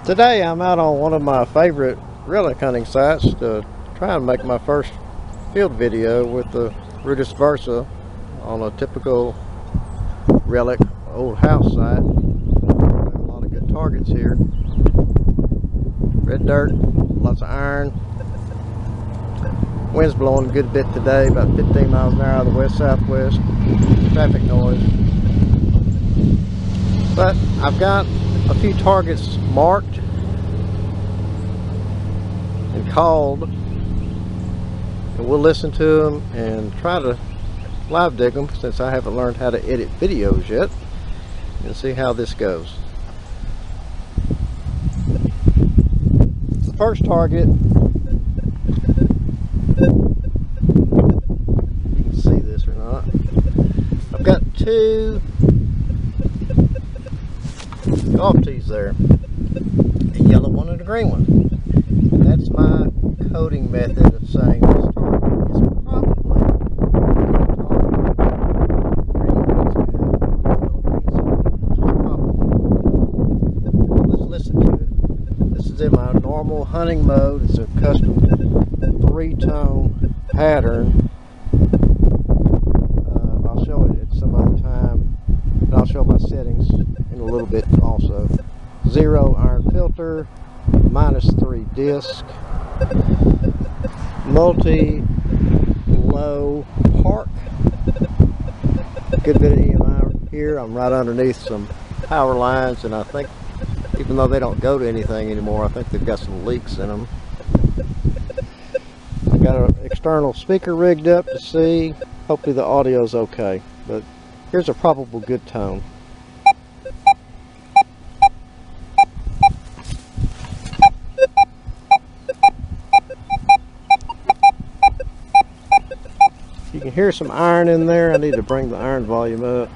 Today I'm out on one of my favorite relic hunting sites to try and make my first field video with the Rutus Versa on a typical relic old house site. There's a lot of good targets here. Red dirt, lots of iron. Wind's blowing a good bit today, about 15 miles an hour out of the west-southwest. Traffic noise. But I've got a few targets marked and called, and we'll listen to them and try to live dig them, since I haven't learned how to edit videos yet, and see how this goes. The first target, you can see this or not, I've got two golf tees there, a yellow one and a green one, and that's my coding method of saying this target is probably Let's listen to it. This is in my normal hunting mode. It's a custom 3-tone pattern. I'll show it at some other time, and I'll show my settings in a little bit also. 0 iron filter, -3 disc, multi-low park. Good bit of EMI here. I'm right underneath some power lines, and I think, even though they don't go to anything anymore, I think they've got some leaks in them. I've got an external speaker rigged up to see. Hopefully the audio's okay, but here's a probable good tone. You can hear some iron in there. I need to bring the iron volume up.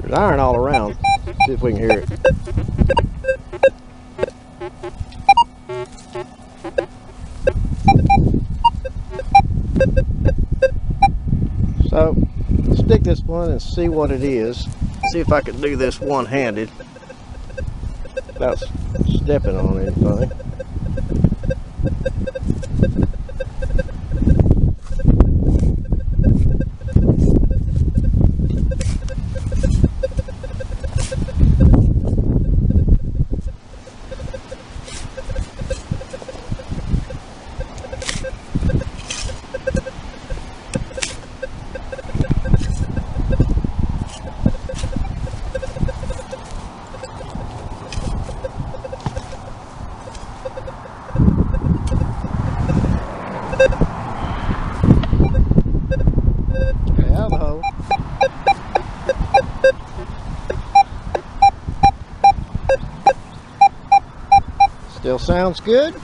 There's iron all around. Let's see if we can hear it. So let's dig this one and see what it is. See if I can do this one-handed without stepping on anything. Still sounds good.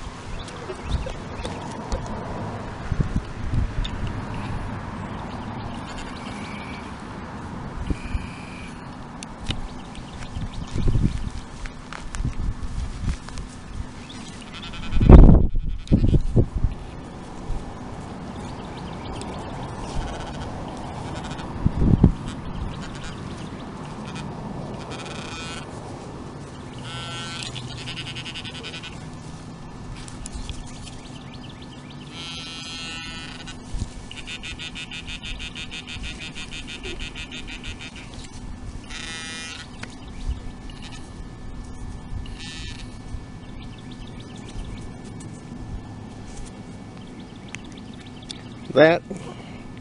That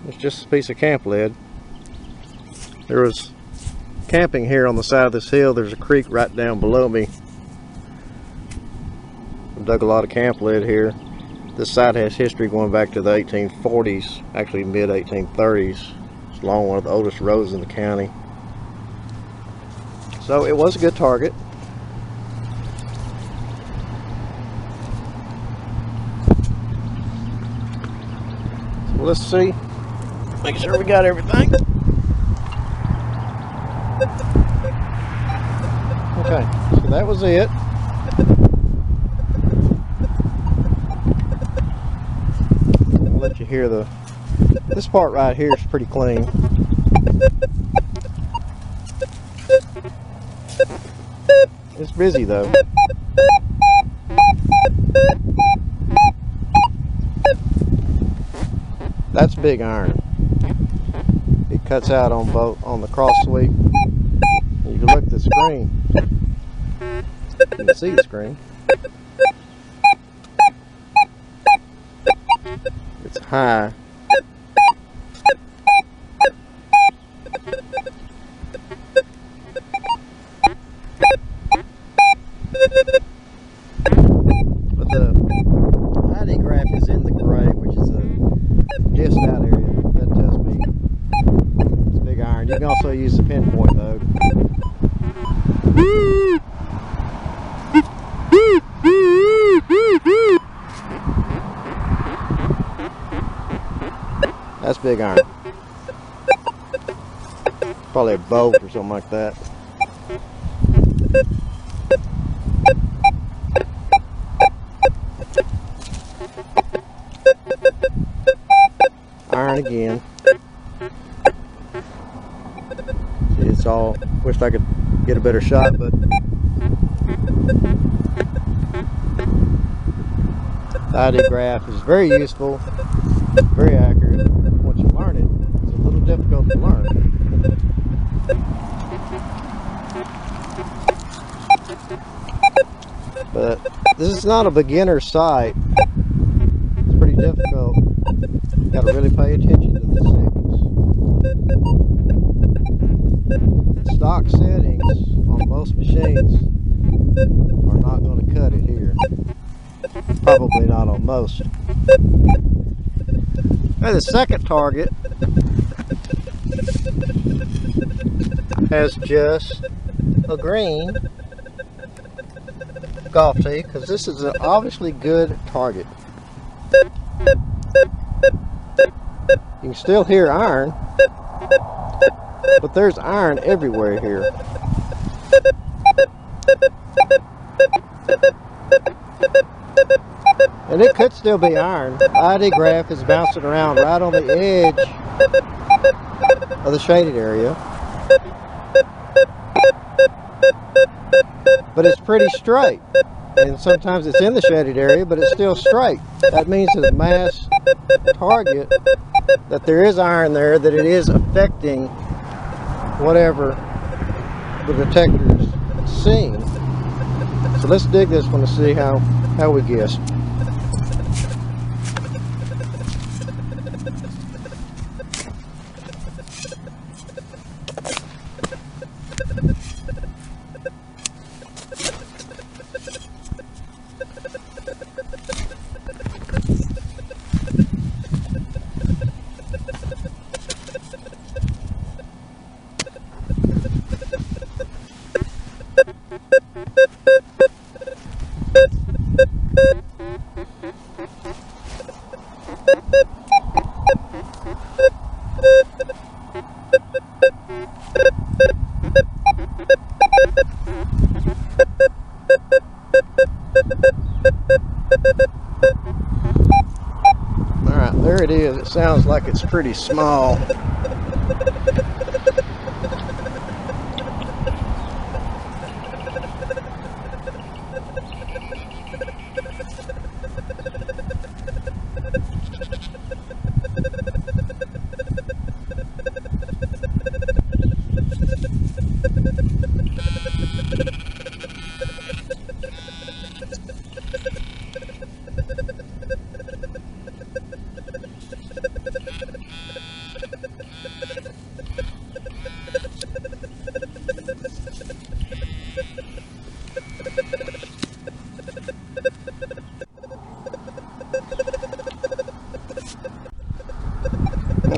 is just a piece of camp lead. There was camping here on the side of this hill. There's a creek right down below me. I dug a lot of camp lead here. This site has history going back to the 1840s, actually mid-1830s. It's along one of the oldest roads in the county. So it was a good target. So let's see. Make sure we got everything. Okay, so that was it. I'll let you hear this part right here is pretty clean. It's busy though. That's big iron. It cuts out on the cross sweep. You can look at the screen. You can see the screen. It's high. But the ID graph is in the gray, which is a just out area. That tells me it's big iron. You can also use the pinpoint mode. That's big iron. Probably a bolt or something like that. Iron again. It's all, wish I could get a better shot, but the ID graph is very useful, very accurate. Once you learn it, it's a little difficult to learn. But this is not a beginner site. It's pretty difficult. You got to really pay attention to the signals. Stock settings on most machines are not going to cut it here. Probably not on most. Now the second target has just a green golf tee, because this is an obviously good target. You can still hear iron, but there's iron everywhere here. And it could still be iron. The ID graph is bouncing around right on the edge of the shaded area. But it's pretty straight. And sometimes it's in the shaded area, but it's still straight. That means to the mass target that there is iron there, that it is affecting whatever the detector's seeing. So let's dig this one to see how we guess. Alright, there it is. It sounds like it's pretty small.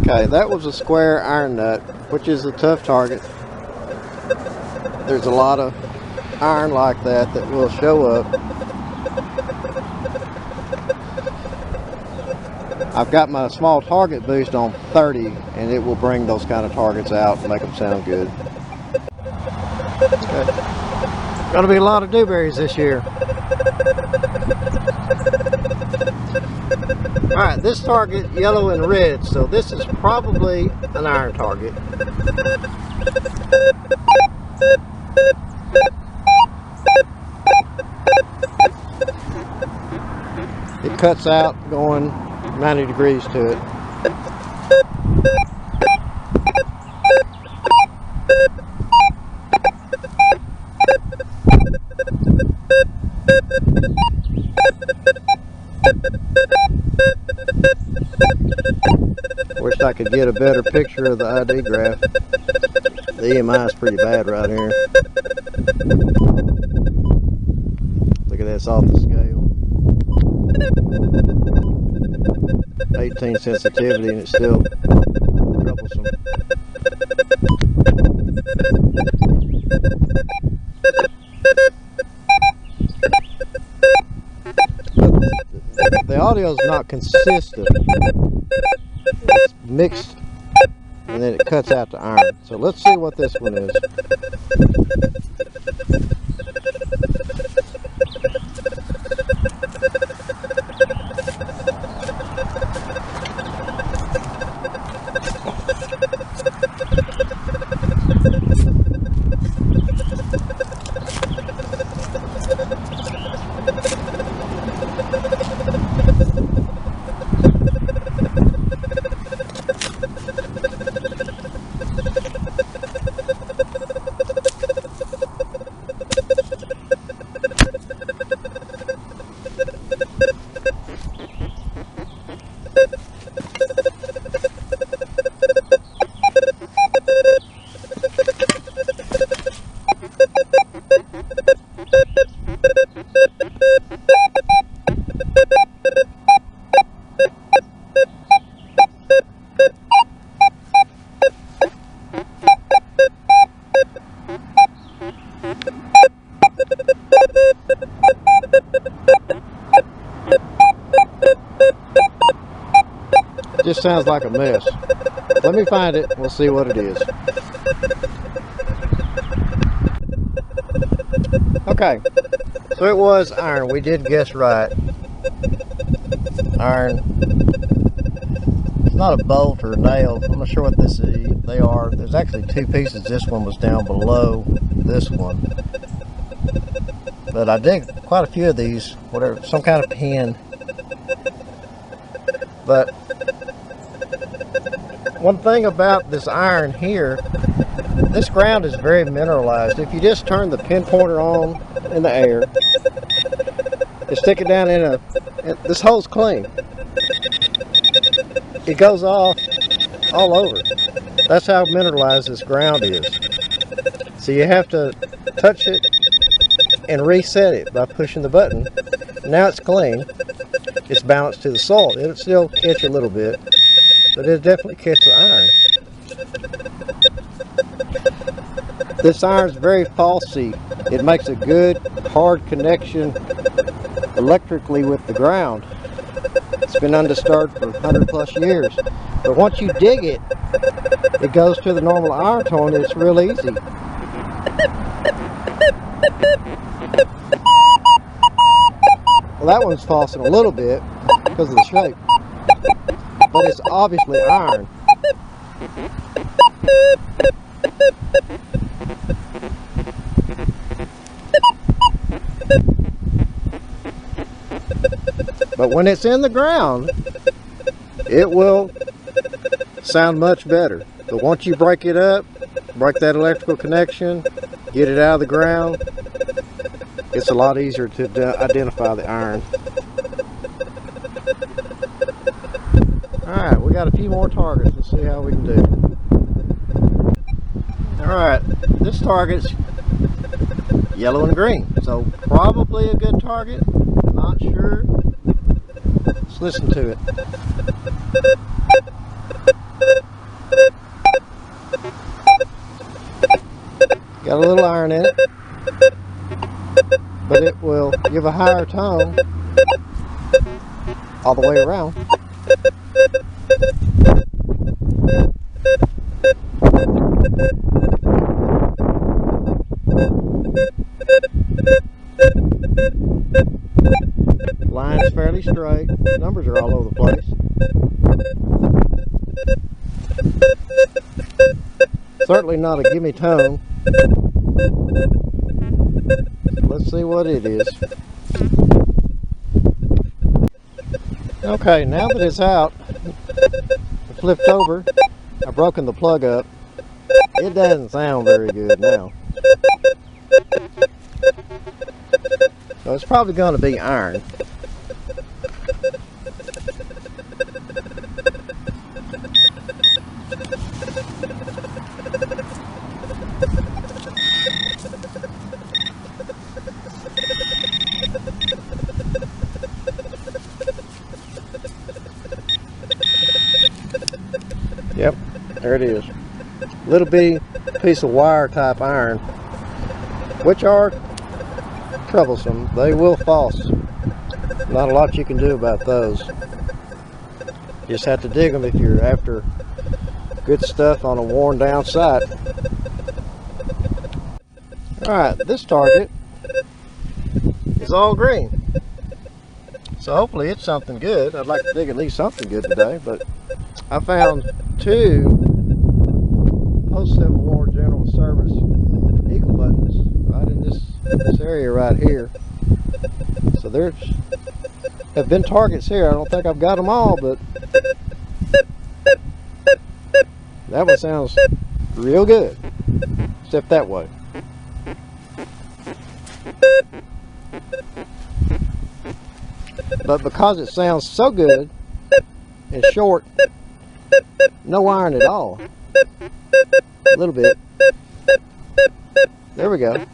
Okay, that was a square iron nut, which is a tough target. There's a lot of iron like that will show up. I've got my small target boost on 30, and it will bring those kind of targets out and make them sound good. Okay. Gonna be a lot of dewberries this year. Alright, this target yellow and red, so this is probably an iron target. It cuts out going 90 degrees to it. Wish I could get a better picture of the ID graph. The EMI is pretty bad right here. Look at this off the scale. 18 sensitivity and it's still troublesome. The audio is not consistent. It's mixed and then it cuts out the iron. So let's see what this one is. Just sounds like a mess. Let me find it. We'll see what it is. Okay, so it was iron. We did guess right. Iron. It's not a bolt or a nail. I'm not sure what they are. There's actually two pieces. This one was down below this one. But I dig quite a few of these. Whatever, some kind of pin. But one thing about this iron here, this ground is very mineralized. If you just turn the pin pointer on in the air and stick it down this hole's clean. It goes off all over. That's how mineralized this ground is. So you have to touch it and reset it by pushing the button. Now it's clean. It's balanced to the soil. It'll still catch a little bit, but it'll definitely catch the iron. This iron is very falsy. It makes a good hard connection electrically with the ground. It's been undisturbed for 100 plus years. But once you dig it, it goes to the normal iron tone and it's real easy. Well, that one's falsing a little bit because of the shape. But it's obviously iron. But when it's in the ground, it will sound much better. But once you break it up, break that electrical connection, get it out of the ground, it's a lot easier to identify the iron. Alright, we got a few more targets. Let's see how we can do. Alright, this target's yellow and green, so probably a good target. Not sure. Let's listen to it. Got a little iron in it, but it will give a higher tone all the way around. Line's fairly straight. Numbers are all over the place. Certainly not a gimme tone. Let's see what it is. Okay, now that it's out, it flipped over. I've broken the plug up. It doesn't sound very good now. So it's probably going to be iron. Yep, there it is. Little bitty piece of wire type iron, which are troublesome. They will false. Not a lot you can do about those. Just have to dig them if you're after good stuff on a worn down site. Alright, this target is all green. So hopefully it's something good. I'd like to dig at least something good today, but I found 2 post-Civil War General Service eagle buttons right in this area right here. So there have been targets here. I don't think I've got them all, but that one sounds real good, except that way. But because it sounds so good and short, no iron at all. A little bit. There we go.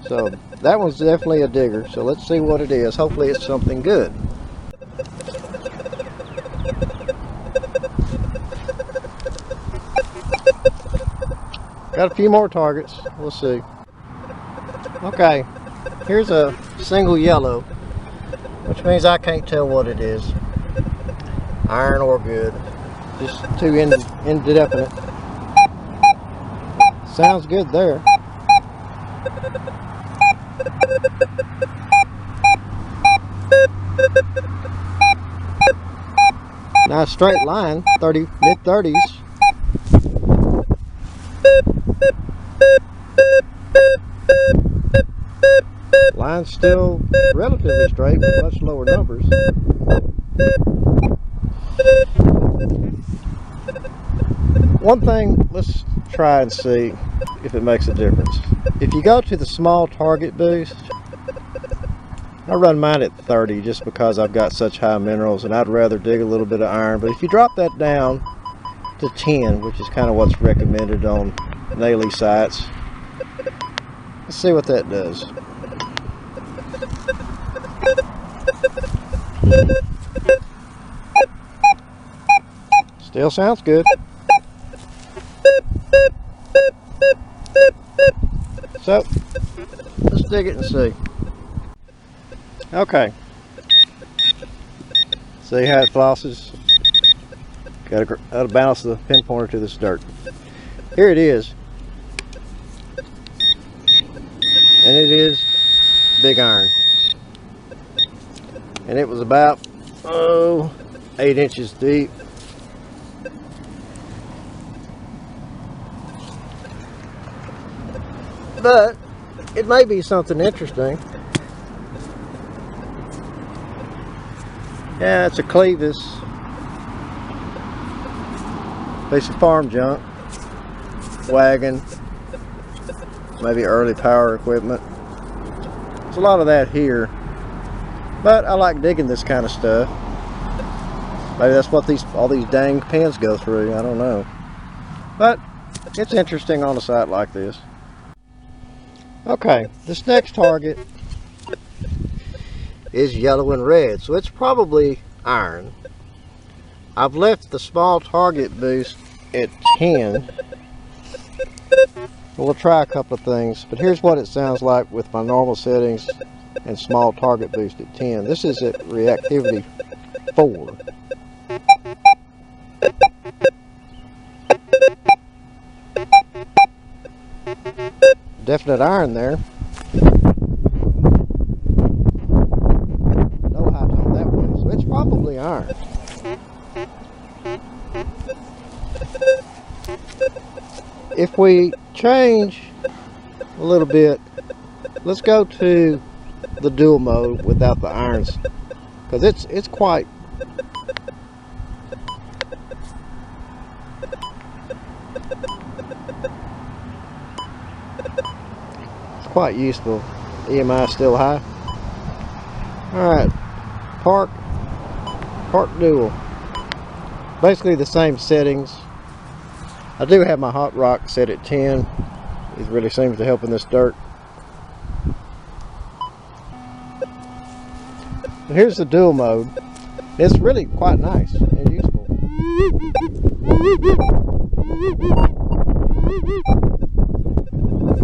So that one's definitely a digger. So let's see what it is. Hopefully it's something good. Got a few more targets. We'll see. Okay, here's a single yellow, which means I can't tell what it is. Iron or good. Just too indefinite. Sounds good there. Nice straight line, mid-30s. Line's still relatively straight, but much lower numbers. One thing, let's try and see if it makes a difference. If you go to the small target boost, I run mine at 30 just because I've got such high minerals and I'd rather dig a little bit of iron. But if you drop that down to 10, which is kind of what's recommended on Naley sites, let's see what that does. Still sounds good. So, let's dig it and see. Okay. See how it flosses? Got to bounce the pin pointer to this dirt. Here it is. And it is big iron. And it was about, 8 inches deep. But it may be something interesting. Yeah, it's a Clevis. Piece of farm junk. Wagon. Maybe early power equipment. There's a lot of that here. But I like digging this kind of stuff. Maybe that's what all these dang pins go through. I don't know. But it's interesting on a site like this. Okay, this next target is yellow and red, so it's probably iron. I've left the small target boost at 10. We'll try a couple of things, but here's what it sounds like with my normal settings and small target boost at 10. This is at reactivity 4. Definite iron there. No high tone that way, so it's probably iron. If we change a little bit, let's go to the dual mode without the irons, because it's quite useful. EMI is still high. Alright, park dual. Basically the same settings. I do have my hot rock set at 10. It really seems to help in this dirt. And here's the dual mode. It's really quite nice and useful.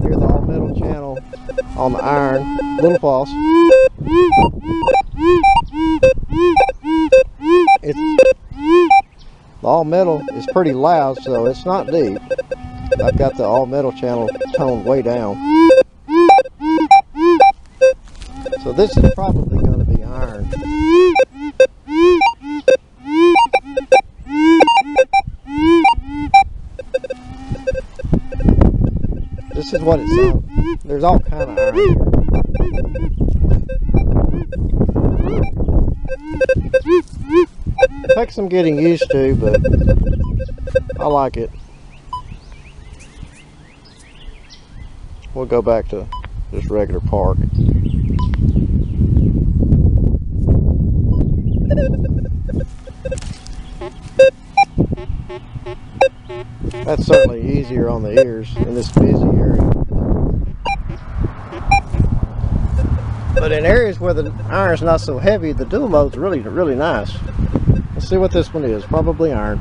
Hear the all metal channel on the iron, little false. The all metal is pretty loud, so it's not deep. I've got the all metal channel toned way down. So this is probably going to be iron. This is what it sounds. There's all kind of iron here. It takes some getting used to, but I like it. We'll go back to just regular park. That's certainly easier on the ears in this busy area. But in areas where the iron's not so heavy, the dual mode's really nice. Let's see what this one is. Probably iron.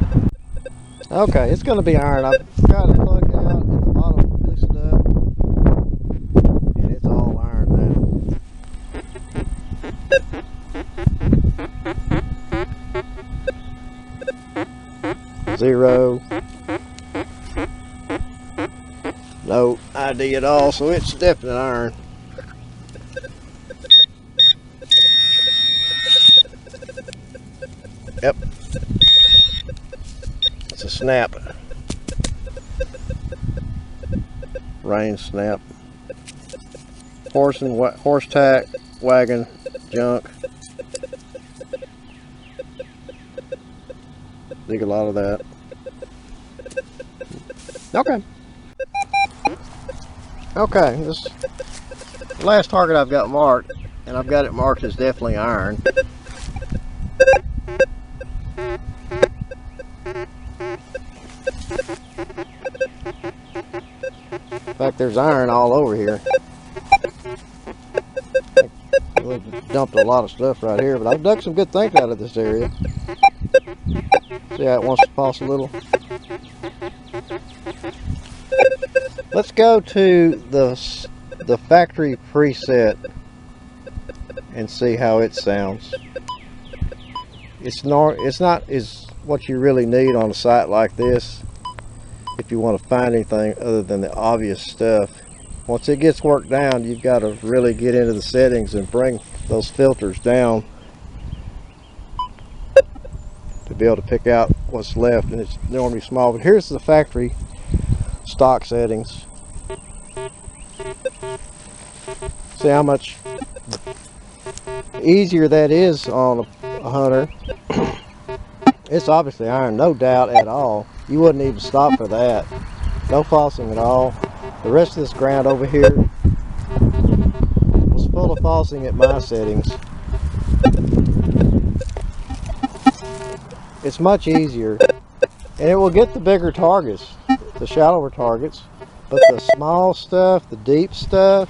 Okay, it's going to be iron. I've got it plugged out and the bottom loosened up, and it's all iron now. 0. No ID at all, so it's definite iron. Yep. It's a snap. Rain snap. Horse tack, wagon, junk. Dig a lot of that. Okay. Okay, this last target I've got marked, and I've got it marked as definitely iron. In fact, there's iron all over here. I dumped a lot of stuff right here, but I've dug some good things out of this area. See how it wants to pulse a little. Let's go to the factory preset and see how it sounds. It's not as what you really need on a site like this if you want to find anything other than the obvious stuff. Once it gets worked down, you've got to really get into the settings and bring those filters down to be able to pick out what's left, and it's normally small. But here's the factory stock settings. See how much easier that is on a hunter. It's obviously iron, no doubt at all. You wouldn't even stop for that. No falsing at all. The rest of this ground over here was full of falsing at my settings. It's much easier, and it will get the bigger targets, the shallower targets, but the small stuff, the deep stuff,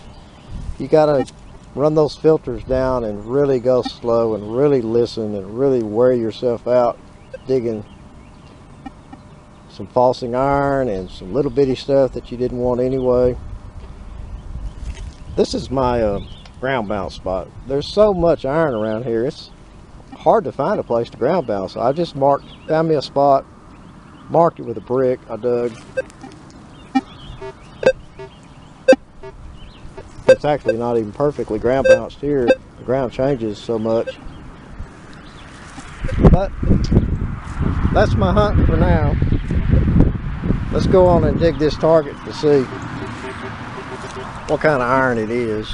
you gotta run those filters down and really go slow and really listen and really wear yourself out digging some falsing iron and some little bitty stuff that you didn't want anyway. This is my ground bounce spot. There's so much iron around here, it's hard to find a place to ground bounce. So I just found me a spot, marked it with a brick I dug. it's actually not even perfectly ground balanced here. The ground changes so much. But that's my hunt for now. Let's go on and dig this target to see what kind of iron it is.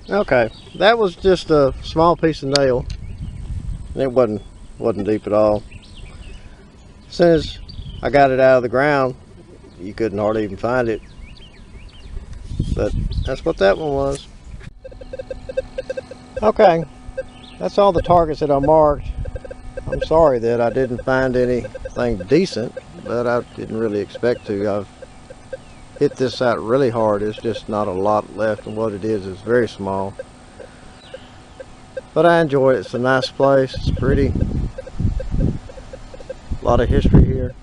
Okay, that was just a small piece of nail. It wasn't deep at all. As soon as I got it out of the ground, you couldn't hardly even find it. But that's what that one was. Okay, that's all the targets that I marked. I'm sorry that I didn't find anything decent, but I didn't really expect to. I've hit this out really hard. It's just not a lot left, and what it is very small. But I enjoy it. It's a nice place. It's pretty. A lot of history here.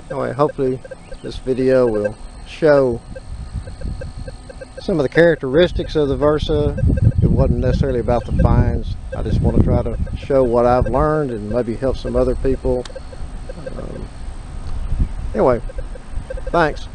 Anyway, hopefully this video will show some of the characteristics of the Versa. It wasn't necessarily about the finds. I just want to try to show what I've learned and maybe help some other people. Anyway, thanks.